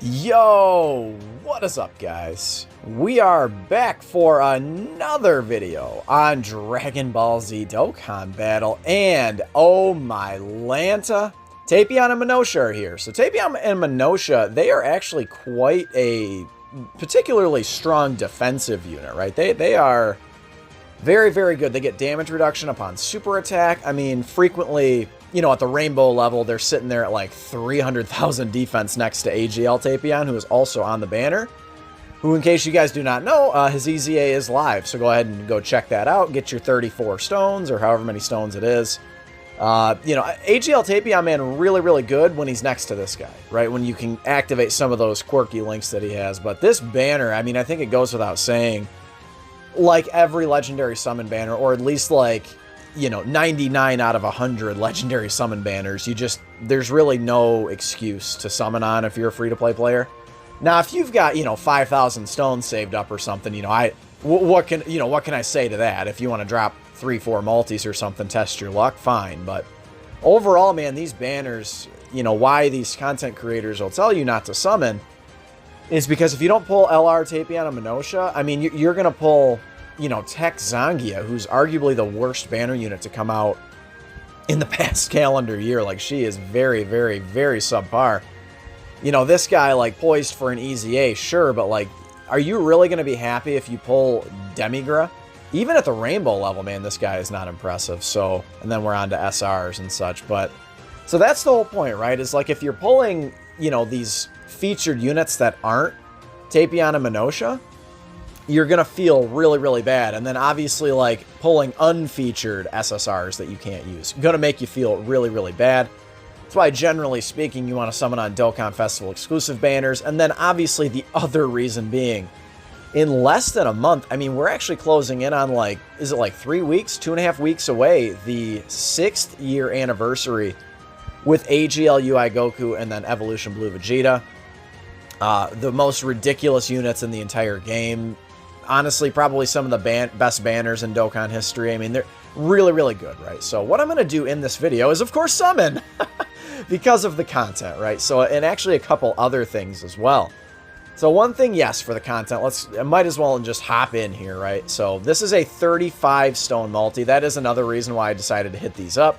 Yo, what is up, guys? We are back for another video on Dragon Ball Z Dokkan Battle, and oh my Lanta, Tapion and Minosha are here. So Tapion and Minosha, they are actually quite a particularly strong defensive unit, right? They are very, very good. They get damage reduction upon super attack. I mean, frequently, you know, at the rainbow level, they're sitting there at like 300,000 defense next to AGL Tapion, who is also on the banner, who, in case you guys do not know, his EZA is live. So go ahead and go check that out. Get your 34 stones, or however many stones it is. You know, AGL Tapion, man, really, really good when he's next to this guy, right? When you can activate some of those quirky links that he has. But this banner, I mean, I think it goes without saying, like every legendary summon banner, or at least like, you know, 99 out of 100 legendary summon banners, there's really no excuse to summon on if you're a free-to-play player. Now, if you've got, you know, 5,000 stones saved up or something, you know, what can I say to that? If you want to drop 3-4 multis or something, test your luck, fine. But overall, man, these banners, you know, why these content creators will tell you not to summon is because if you don't pull LR Tapion and Minosha, I mean, you're going to pull, you know, Tech Zangia, who's arguably the worst banner unit to come out in the past calendar year. Like, she is very, very, very subpar. You know, this guy, like, poised for an EZA, sure, but, like, are you really going to be happy if you pull Demigra? Even at the rainbow level, man, this guy is not impressive. So, and then we're on to SRs and such. But, so that's the whole point, right? Is, like, if you're pulling, you know, these featured units that aren't Tapion and Minosha, you're going to feel really, really bad. And then obviously, like, pulling unfeatured SSRs that you can't use, going to make you feel really, really bad. That's why, generally speaking, you want to summon on Dokkan Festival exclusive banners. And then obviously the other reason being, in less than a month, I mean, we're actually closing in on, like, is it like 3 weeks, 2.5 weeks away, the 6th year anniversary with AGL UI Goku and then Evolution Blue Vegeta. The most ridiculous units in the entire game. Honestly, probably some of the best banners in Dokkan history. I mean, they're really, really good, right? So what I'm going to do in this video is, of course, summon because of the content, right? So, and actually a couple other things as well. So one thing, yes, for the content, I might as well just hop in here, right? So this is a 35 stone multi. That is another reason why I decided to hit these up.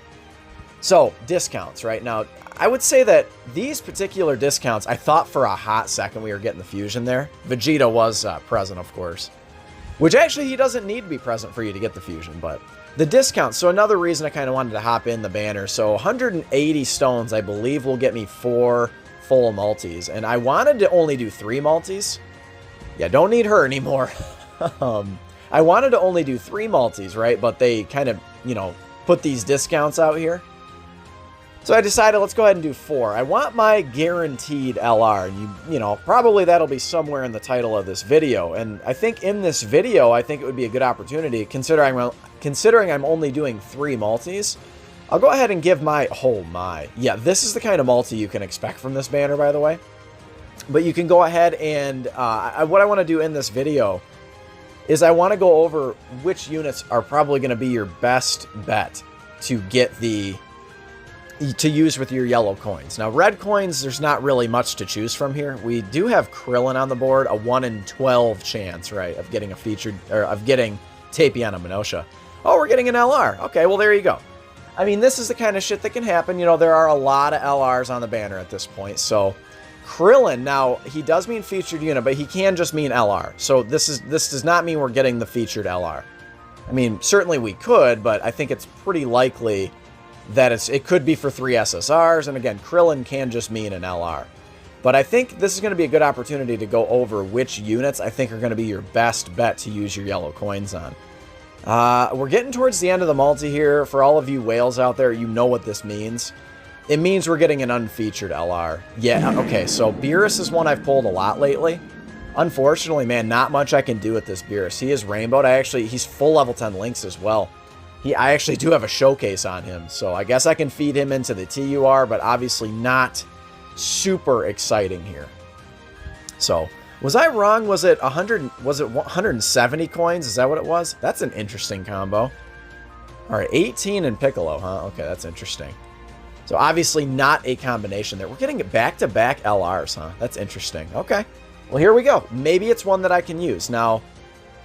So discounts, right? Now, I would say that these particular discounts, I thought for a hot second we were getting the fusion there. Vegeta was present, of course, which actually he doesn't need to be present for you to get the fusion, but the discounts. So another reason I kind of wanted to hop in the banner. So 180 stones, I believe, will get me 4 full multis, and I wanted to only do 3 multis. Yeah, don't need her anymore. I wanted to only do 3 multis, right? But they kind of, you know, put these discounts out here. So I decided, let's go ahead and do 4. I want my guaranteed LR, and you know, probably that'll be somewhere in the title of this video. And I think in this video, I think it would be a good opportunity, considering I'm only doing 3 multis. I'll go ahead and give my, oh my, yeah, this is the kind of multi you can expect from this banner, by the way. But you can go ahead and, what I want to do in this video is I want to go over which units are probably going to be your best bet to get to use with your yellow coins. Now, red coins, there's not really much to choose from here. We do have Krillin on the board, a 1 in 12 chance, right, of getting a featured, or of getting Tapion and Minosha. Oh, we're getting an LR. Okay, well, there you go. I mean, this is the kind of shit that can happen. You know, there are a lot of LRs on the banner at this point. So, Krillin, now, he does mean featured unit, but he can just mean LR. So, this does not mean we're getting the featured LR. I mean, certainly we could, but I think it's pretty likely that it could be for 3 SSRs, and again, Krillin can just mean an LR. But I think this is going to be a good opportunity to go over which units I think are going to be your best bet to use your yellow coins on. We're getting towards the end of the multi here. For all of you whales out there, you know what this means. It means we're getting an unfeatured LR. Yeah, okay, so Beerus is one I've pulled a lot lately. Unfortunately, man, not much I can do with this Beerus. He is rainbowed. He's full level 10 links as well. I actually do have a showcase on him, so I guess I can feed him into the TUR, but obviously not super exciting here. So, was I wrong? Was it 170 coins? Is that what it was? That's an interesting combo. All right, 18 and Piccolo, huh? Okay, that's interesting. So obviously not a combination there. We're getting back-to-back LRs, huh? That's interesting. Okay. Well, here we go. Maybe it's one that I can use. Now,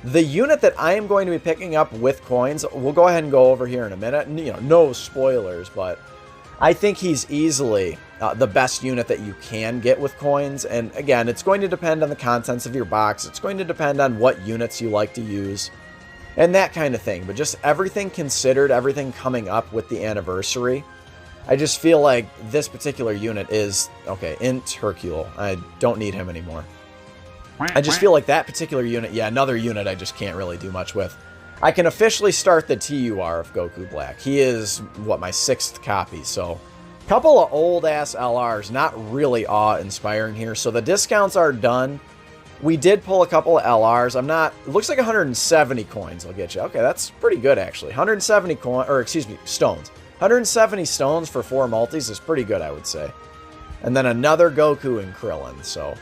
the unit that I am going to be picking up with coins, we'll go ahead and go over here in a minute. You know, no spoilers, but I think he's easily the best unit that you can get with coins. And again, it's going to depend on the contents of your box. It's going to depend on what units you like to use and that kind of thing. But just everything considered, everything coming up with the anniversary, I just feel like this particular unit is, okay, Int Hercule. I don't need him anymore. I just feel like that particular unit, yeah, another unit I just can't really do much with. I can officially start the TUR of Goku Black. He is, what, my 6th copy, so a couple of old-ass LRs, not really awe-inspiring here. So the discounts are done. We did pull a couple of LRs. It looks like 170 coins will get you. Okay, that's pretty good, actually. 170 stones. 170 stones for 4 multis is pretty good, I would say. And then another Goku and Krillin, so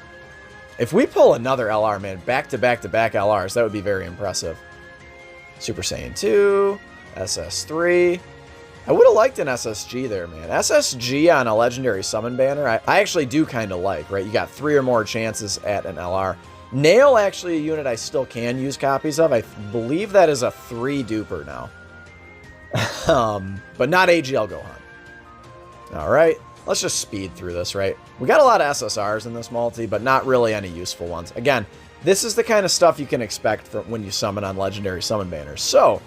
if we pull another LR, man, back-to-back-to-back LRs, that would be very impressive. Super Saiyan 2, SS3. I would have liked an SSG there, man. SSG on a Legendary Summon banner, I actually do kind of like, right? You got 3 or more chances at an LR. Nail, actually, a unit I still can use copies of. I believe that is a 3 duper now. But not AGL Gohan. All right. Let's just speed through this, right? We got a lot of SSRs in this multi, but not really any useful ones. Again, this is the kind of stuff you can expect from when you summon on Legendary Summon banners. So,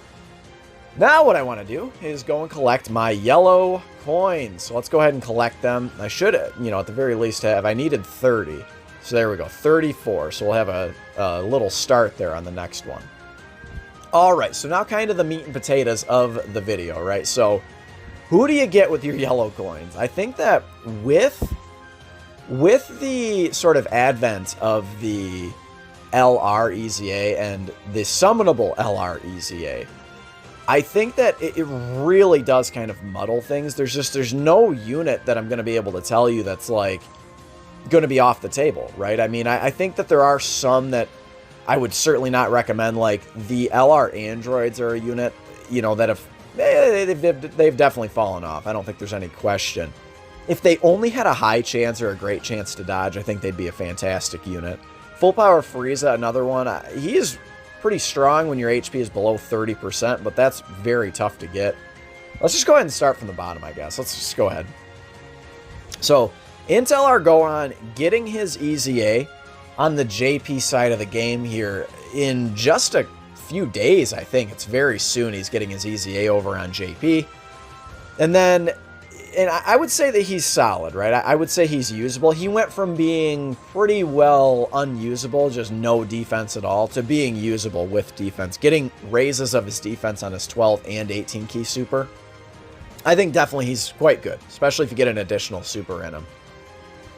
now what I want to do is go and collect my yellow coins. So let's go ahead and collect them. I should, you know, at the very least have, I needed 30. So there we go, 34. So we'll have a little start there on the next one. All right, so now kind of the meat and potatoes of the video, right? So, who do you get with your yellow coins? I think that with the sort of advent of the LR EZA and the summonable LR EZA, I think that it really does kind of muddle things. There's no unit that I'm going to be able to tell you that's like going to be off the table, right? I mean, I think that there are some that I would certainly not recommend. Like the LR androids are a unit, you know, that have they've definitely fallen off. I don't think there's any question. If they only had a high chance or a great chance to dodge, I think they'd be a fantastic unit. Full Power Frieza, another one. He is pretty strong when your HP is below 30%, but that's very tough to get. Let's just go ahead and start from the bottom, I guess. Let's just go ahead. So, Intel LR Gohan getting his EZA on the JP side of the game here in just a few days, I think. It's very soon he's getting his EZA over on JP. And then, and I would say that he's solid, right? I would say he's usable. He went from being pretty well unusable, just no defense at all, to being usable with defense, getting raises of his defense on his 12 and 18 key super. I think definitely he's quite good, especially if you get an additional super in him.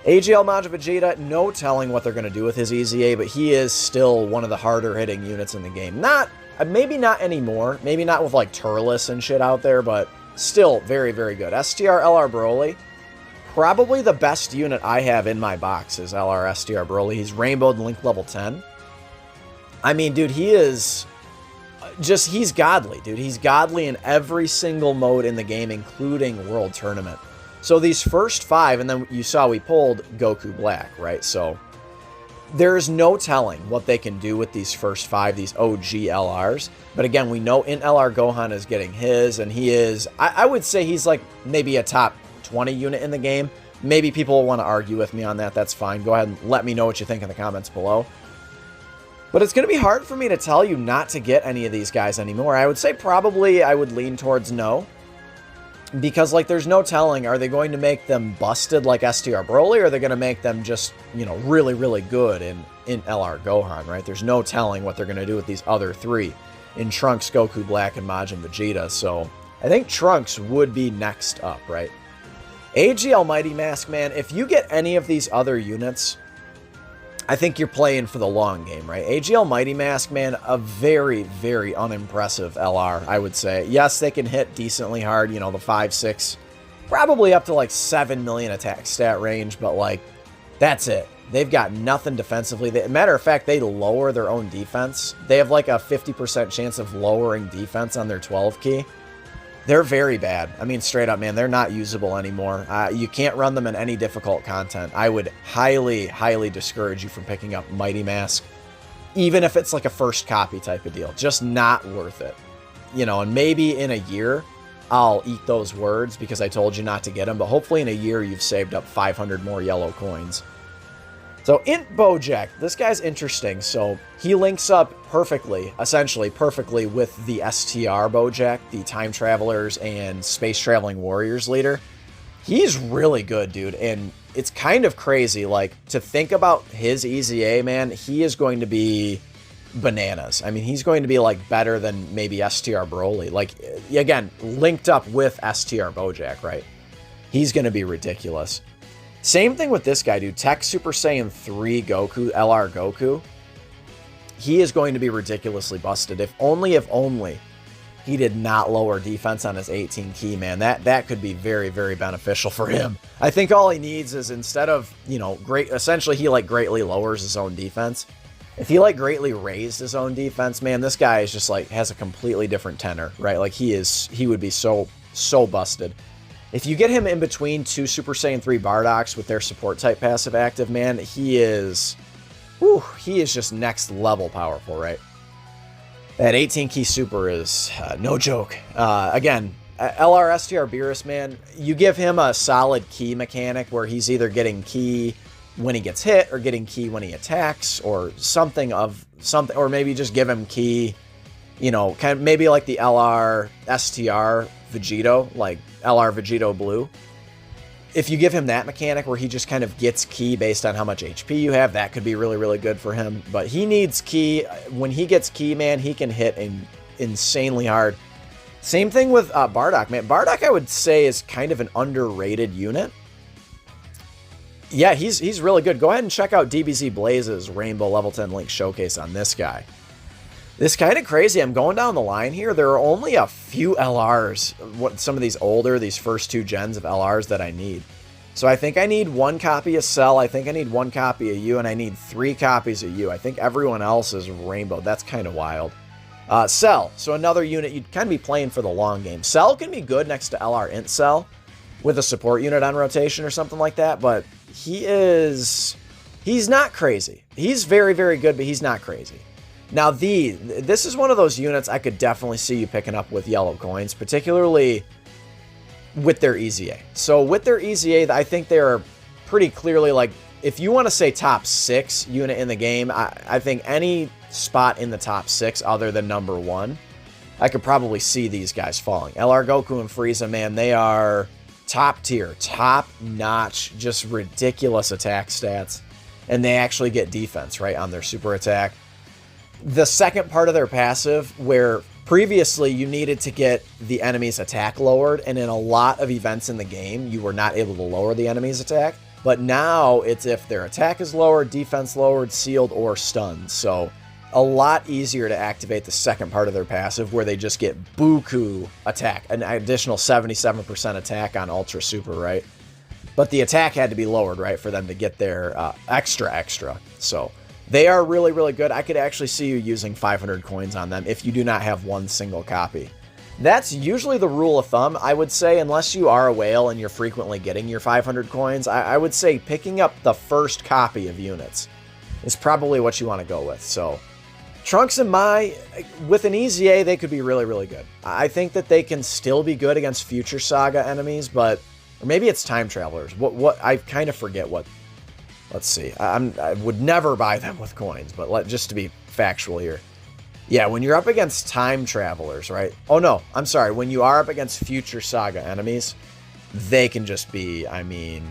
AGL Majin Vegeta, no telling what they're going to do with his EZA, but he is still one of the harder hitting units in the game. Maybe not anymore, maybe not with like Turles and shit out there, but still very, very good. STR LR Broly, probably the best unit I have in my box is LR STR Broly. He's Rainbowed Link level 10. I mean, dude, he is just, he's godly, dude. He's godly in every single mode in the game, including World Tournament. So these first 5, and then you saw we pulled Goku Black, right? So there's no telling what they can do with these first 5, these OG LRs. But again, we know Int LR Gohan is getting his, and he is, I would say he's like maybe a top 20 unit in the game. Maybe people will want to argue with me on that. That's fine. Go ahead and let me know what you think in the comments below. But it's going to be hard for me to tell you not to get any of these guys anymore. I would say probably I would lean towards no. Because, like, there's no telling, are they going to make them busted like STR Broly, or are they going to make them just, you know, really, really good in LR Gohan, right? There's no telling what they're going to do with these other 3 in Trunks, Goku Black, and Majin Vegeta. So, I think Trunks would be next up, right? AGL Mighty Mask, man, if you get any of these other units, I think you're playing for the long game, right? AGL Mighty Mask, man, a very, very unimpressive LR, I would say. Yes, they can hit decently hard, you know, the 5, 6, probably up to like 7 million attack stat range, but like, that's it. They've got nothing defensively. Matter of fact, they lower their own defense. They have like a 50% chance of lowering defense on their 12 key. They're very bad. I mean, straight up, man, they're not usable anymore. You can't run them in any difficult content. I would highly, highly discourage you from picking up Mighty Mask, even if it's like a first copy type of deal. Just not worth it. You know, and maybe in a year, I'll eat those words because I told you not to get them, but hopefully in a year you've saved up 500 more yellow coins. So Int Bojack, this guy's interesting. So he links up perfectly, essentially perfectly, with the STR Bojack, the Time Travelers and Space Traveling Warriors leader. He's really good, dude, and it's kind of crazy, like, to think about his EZA, man. He is going to be bananas. I mean, he's going to be, like, better than maybe STR Broly. Like, again, linked up with STR Bojack, right? He's going to be ridiculous. Same thing with this guy, dude. Tech Super Saiyan 3 Goku, LR Goku. He is going to be ridiculously busted. If only he did not lower defense on his 18 key, man. That could be very, very beneficial for him. I think all he needs is, instead of, you know, essentially he, like, greatly lowers his own defense. If he, like, greatly raised his own defense, man, this guy is just, like, has a completely different tenor, right? Like, he would be so busted. If you get him in between two Super Saiyan 3 Bardoks with their support type passive active, man, he is just next level powerful, right? That 18 key super is no joke. Again, LR STR Beerus, man, you give him a solid key mechanic where he's either getting key when he gets hit or getting key when he attacks or something, or maybe just give him key, you know, kind of maybe like the LR STR Vegito, like LR Vegito Blue. If you give him that mechanic where he just kind of gets key based on how much HP you have, that could be really, really good for him. But he needs key. When he gets key, man, he can hit insanely hard. Same thing with Bardock, man. Bardock, I would say, is kind of an underrated unit. Yeah, he's really good. Go ahead and check out DBZ Blaze's Rainbow Level 10 Link Showcase on this guy. This kind of crazy. I'm going down the line here. There are only a few LRs, some of these first two gens of LRs that I need. So I think I need 1 copy of Cell, I think I need 1 copy of U, and I need 3 copies of U. I think everyone else is Rainbow. That's kind of wild. Cell, so another unit you'd kind of be playing for the long game. Cell can be good next to LR Int Cell with a support unit on rotation or something like that, but he's not crazy. He's very, very good, but he's not crazy. Now, this is one of those units I could definitely see you picking up with yellow coins, particularly with their EZA. So with their EZA, I think they're pretty clearly, like, if you want to say top 6 unit in the game, I think any spot in the top 6 other than number 1, I could probably see these guys falling. LR Goku and Frieza, man, they are top tier, top notch, just ridiculous attack stats. And they actually get defense, right, on their super attack. The second part of their passive, where previously you needed to get the enemy's attack lowered, and in a lot of events in the game, you were not able to lower the enemy's attack. But now it's if their attack is lowered, defense lowered, sealed, or stunned. So a lot easier to activate the second part of their passive, where they just get buku attack, an additional 77% attack on Ultra Super, right? But the attack had to be lowered, right, for them to get their extra. So they are really, really good. I could actually see you using 500 coins on them if you do not have 1 single copy. That's usually the rule of thumb, I would say, unless you are a whale and you're frequently getting your 500 coins. I would say picking up the first copy of units is probably what you want to go with. So Trunks and Mai, with an EZA, they could be really, really good. I think that they can still be good against Future Saga enemies, but or maybe it's Time Travelers. What I kind of forget what. Let's see. I would never buy them with coins, but just to be factual here. Yeah, when you're up against Time Travelers, right? Oh, no. I'm sorry. When you are up against Future Saga enemies, they can just be, I mean,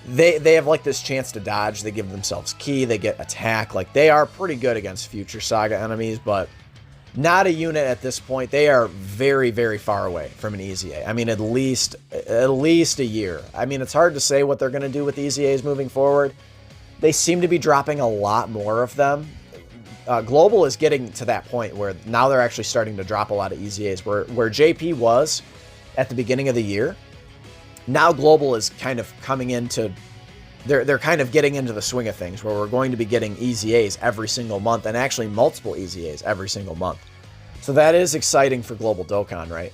they have, like, this chance to dodge. They give themselves ki. They get attack. Like, they are pretty good against Future Saga enemies, but not a unit at this point. They are very, very far away from an EZA. I mean, at least a year. I mean, it's hard to say what they're going to do with EZAs moving forward. They seem to be dropping a lot more of them. Global is getting to that point where now they're actually starting to drop a lot of EZAs. Where JP was at the beginning of the year, now Global is kind of coming into... They're kind of getting into the swing of things where we're going to be getting EZAs every single month, and actually multiple EZAs every single month. So that is exciting for Global Dokkan, right?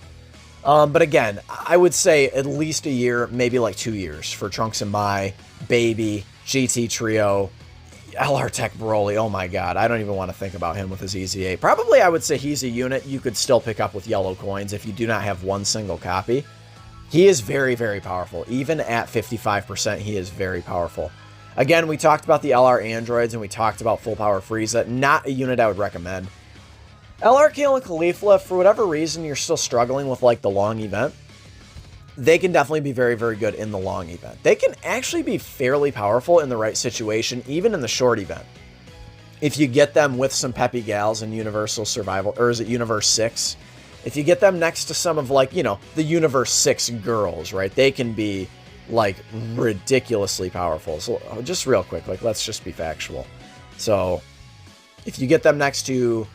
But again, I would say at least a year, maybe like 2 years for Trunks and Mai, Baby, GT Trio, LR Tech Broly. Oh my god, I don't even want to think about him with his EZA. Probably I would say he's a unit you could still pick up with yellow coins if you do not have one single copy. He is very, very powerful. Even at 55%, he is very powerful. Again, we talked about the LR androids and we talked about full power Frieza. Not a unit I would recommend. LR Kale and Caulifla, for whatever reason you're still struggling with like the long event, they can definitely be very, very good in the long event. They can actually be fairly powerful in the right situation, even in the short event. If you get them with some peppy gals in Universal Survival, or is it Universe 6? If you get them next to some of like, you know, the Universe 6 girls, right? They can be like ridiculously powerful. So just real quick, like let's just be factual. So if you get them next to,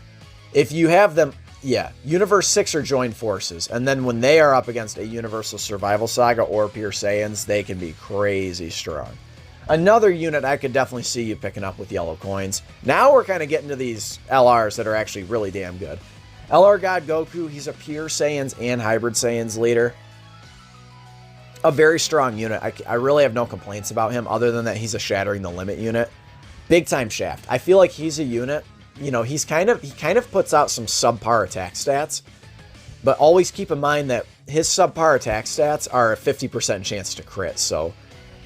if you have them, yeah, Universe 6 are joined forces. And then when they are up against a Universal Survival Saga or Pure Saiyans, they can be crazy strong. Another unit I could definitely see you picking up with yellow coins. Now we're kind of getting to these LRs that are actually really damn good. LR God Goku, he's a Pure Saiyans and Hybrid Saiyans leader. A very strong unit. I really have no complaints about him other than that he's a Shattering the Limit unit. Big time shaft. I feel like he's a unit, you know, he kind of puts out some subpar attack stats, but always keep in mind that his subpar attack stats are a 50% chance to crit, so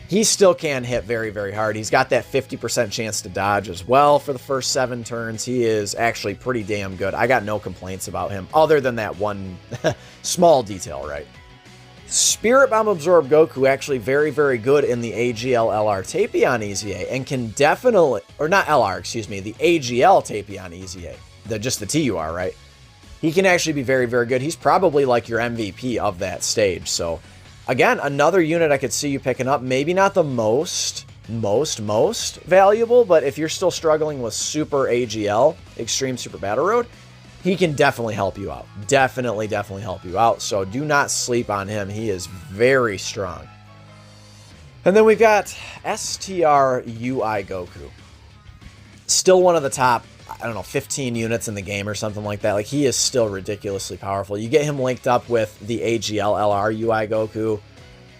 he still can hit very, very hard. He's got that 50% chance to dodge as well for the first 7 turns. He is actually pretty damn good. I got no complaints about him other than that one small detail, right? Spirit Bomb Absorb Goku actually very, very good in the AGL LR Tapion EZA and can definitely, or not LR, excuse me, the AGL Tapion EZA, just the TUR, right? He can actually be very, very good. He's probably like your MVP of that stage. So again, another unit I could see you picking up. Maybe not the most valuable, but if you're still struggling with Super AGL, Extreme Super Battle Road, he can definitely help you out. Definitely help you out. So do not sleep on him. He is very strong. And then we've got STR UI Goku. Still one of the top, I don't know, 15 units in the game or something like that. Like, he is still ridiculously powerful. You get him linked up with the AGL LR UI Goku.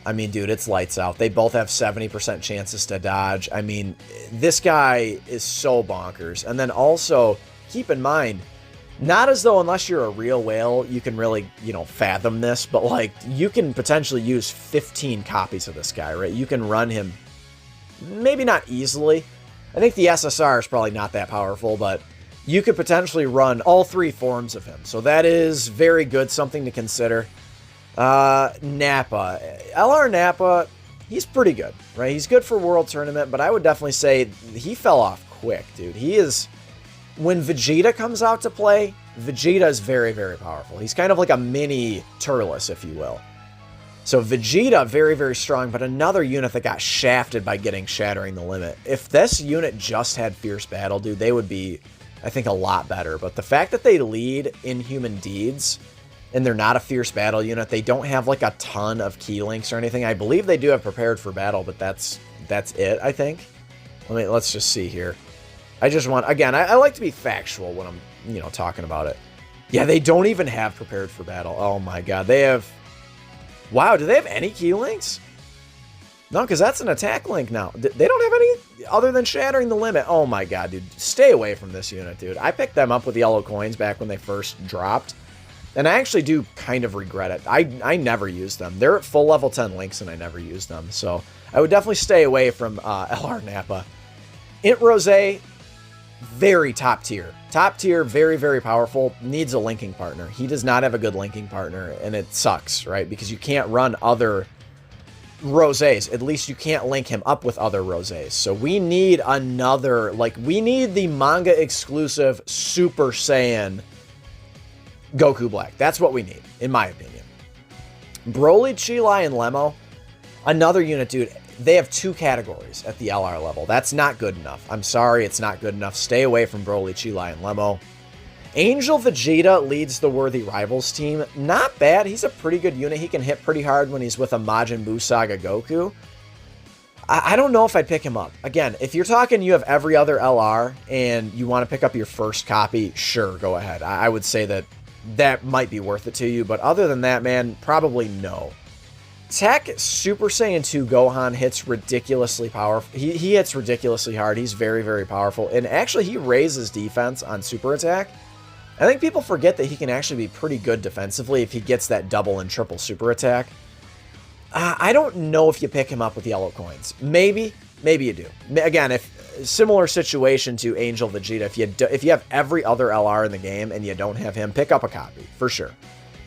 I mean, dude, it's lights out. They both have 70% chances to dodge. I mean, this guy is so bonkers. And then also, keep in mind, not as though unless you're a real whale, you can really, you know, fathom this, but like, you can potentially use 15 copies of this guy, right? You can run him, maybe not easily. I think the SSR is probably not that powerful, but you could potentially run all 3 forms of him. So that is very good, something to consider. Nappa. LR Nappa, he's pretty good, right? He's good for World Tournament, but I would definitely say he fell off quick, dude. He is... When Vegeta comes out to play, Vegeta is very, very powerful. He's kind of like a mini Turles, if you will. So Vegeta, very, very strong, but another unit that got shafted by getting Shattering the Limit. If this unit just had Fierce Battle, dude, they would be, I think, a lot better. But the fact that they lead Inhuman Deeds, and they're not a Fierce Battle unit, they don't have like a ton of key links or anything. I believe they do have Prepared for Battle, but that's it, I think. Let's just see here. I just want, again, I like to be factual when I'm, you know, talking about it. Yeah, they don't even have Prepared for Battle. Oh my god, they have... Wow, do they have any key links? No, because that's an attack link now. They don't have any other than Shattering the Limit. Oh my god, dude. Stay away from this unit, dude. I picked them up with yellow coins back when they first dropped, and I actually do kind of regret it. I never used them. They're at full level 10 links, and I never used them. So I would definitely stay away from LR Nappa. Int Rose... very top tier. Top tier, very, very powerful. Needs a linking partner. He does not have a good linking partner, and it sucks, right? Because you can't run other Rosés. At least you can't link him up with other Rosés. So we need another, like, we need the manga exclusive Super Saiyan Goku Black. That's what we need, in my opinion. Broly, Chilai, and Lemo, another unit, dude. They have 2 categories at the LR level. That's not good enough. I'm sorry, it's not good enough. Stay away from Broly, Chilai, and Lemo. Angel Vegeta leads the Worthy Rivals team. Not bad. He's a pretty good unit. He can hit pretty hard when he's with a Majin Buu Saga Goku. I don't know if I'd pick him up. Again, if you're talking you have every other LR and you want to pick up your first copy, sure, go ahead. I would say that that might be worth it to you. But other than that, man, probably no. Tech Super Saiyan 2 Gohan hits ridiculously powerful. He hits ridiculously hard. He's very, very powerful. And actually, he raises defense on super attack. I think people forget that he can actually be pretty good defensively if he gets that double and triple super attack. I don't know if you pick him up with yellow coins. Maybe you do. Again, if similar situation to Angel Vegeta, if you have every other LR in the game and you don't have him, pick up a copy for sure.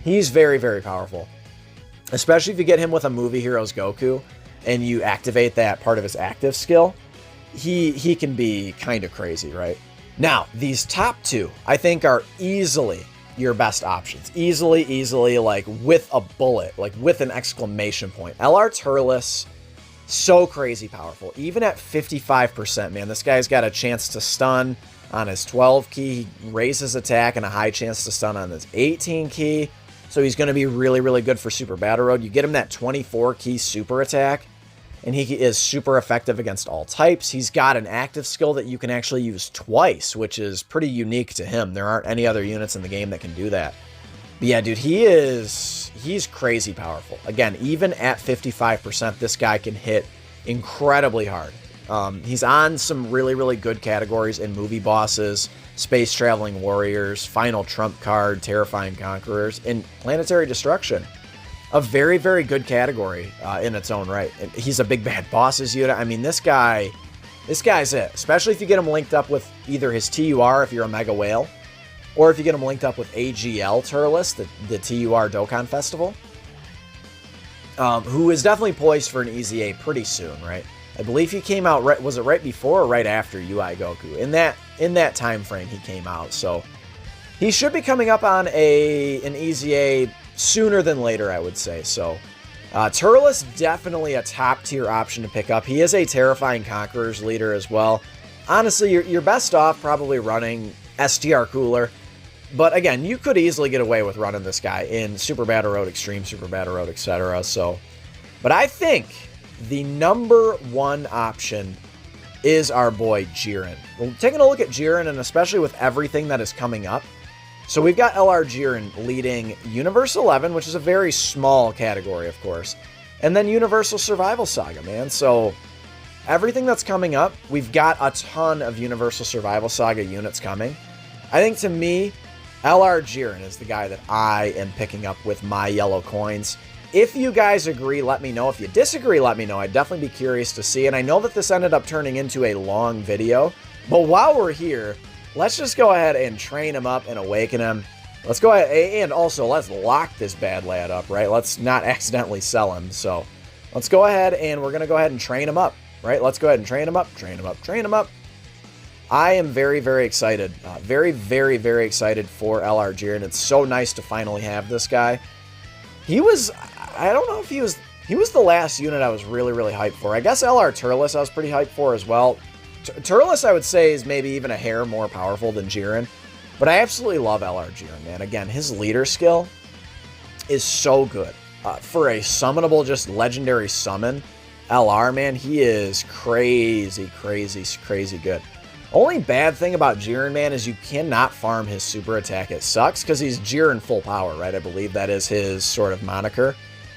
He's very, very powerful. Especially if you get him with a Movie Heroes Goku and you activate that part of his active skill, he can be kind of crazy, right? Now, these top two, I think, are easily your best options. Easily, like with a bullet, like with an exclamation point. LR Turles, so crazy powerful. Even at 55%, man, this guy's got a chance to stun on his 12 key. He raises attack and a high chance to stun on his 18 key. So he's going to be really, really good for Super Battle Road. You get him that 24 key super attack, and he is super effective against all types. He's got an active skill that you can actually use twice, which is pretty unique to him. There aren't any other units in the game that can do that. But yeah, dude, he's crazy powerful. Again, even at 55%, this guy can hit incredibly hard. He's on some really, really good categories in movie bosses, space traveling warriors, final trump card, terrifying conquerors, and planetary destruction. A very, very good category in its own right. And he's a big bad bosses unit. I mean, this guy's it. Especially if you get him linked up with either his TUR if you're a Mega Whale, or if you get him linked up with AGL Turles, the TUR Dokkan Festival, who is definitely poised for an Easy A pretty soon, right? I believe he came out was it right before or right after UI Goku? In that time frame he came out, so he should be coming up on an Easy A sooner than later, I would say. So Turles, definitely a top tier option to pick up. He is a terrifying conquerors leader as well. Honestly, you're best off probably running STR Cooler, but again, you could easily get away with running this guy in Super Battle Road, Extreme Super Battle Road, etc. So, but I think the number one option is our boy Jiren. Well, taking a look at Jiren, and especially with everything that is coming up. So we've got LR Jiren leading Universe 11, which is a very small category, of course. And then Universal Survival Saga, man. So everything that's coming up, we've got a ton of Universal Survival Saga units coming. I think to me, LR Jiren is the guy that I am picking up with my yellow coins. If you guys agree, let me know. If you disagree, let me know. I'd definitely be curious to see. And I know that this ended up turning into a long video, but while we're here, let's just go ahead and train him up and awaken him. Let's go ahead, and also let's lock this bad lad up, right? Let's not accidentally sell him. So let's go ahead and we're going to go ahead and train him up, right? Let's go ahead and train him up, train him up, train him up. I am very, very excited. Very, very, very excited for LR Jiren. It's so nice to finally have this guy. He was, I don't know if he was the last unit I was really, really hyped for. I guess LR Turles I was pretty hyped for as well. Turles, I would say, is maybe even a hair more powerful than Jiren. But I absolutely love LR Jiren, man. Again, his leader skill is so good. For a summonable, just legendary summon, LR, man, he is crazy, crazy, crazy good. Only bad thing about Jiren, man, is you cannot farm his super attack. It sucks because he's Jiren full power, right? I believe that is his sort of moniker.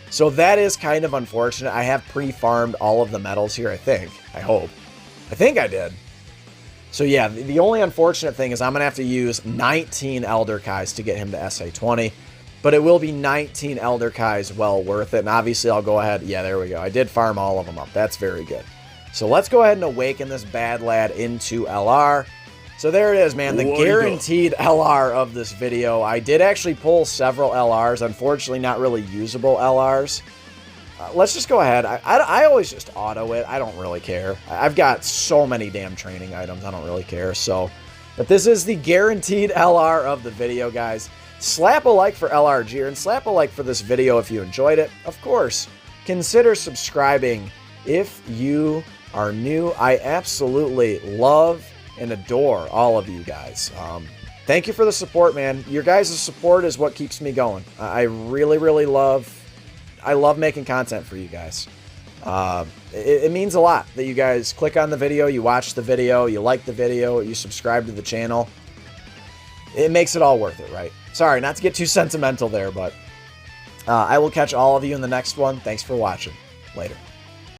So that is kind of unfortunate. I have pre-farmed all of the medals here, I think. I hope. I think I did. So yeah, the only unfortunate thing is I'm going to have to use 19 Elder Kais to get him to SA20. But it will be 19 Elder Kais well worth it. And obviously I'll go ahead. Yeah, there we go. I did farm all of them up. That's very good. So let's go ahead and awaken this bad lad into LR. So there it is, man. The guaranteed LR of this video. I did actually pull several LRs. Unfortunately, not really usable LRs. Let's just go ahead. I always just auto it. I don't really care. I've got so many damn training items. I don't really care. So, but this is the guaranteed LR of the video, guys. Slap a like for LR Jiren. Slap a like for this video if you enjoyed it. Of course, consider subscribing if you are new. I absolutely love and adore all of you guys. Thank you for the support, man. Your guys' support is what keeps me going. I really, really love making content for you guys. It means a lot that you guys click on the video, you watch the video, you like the video, you subscribe to the channel. it makes it all worth it, right? Sorry, not to get too sentimental there, but I will catch all of you in the next one. Thanks for watching. Later.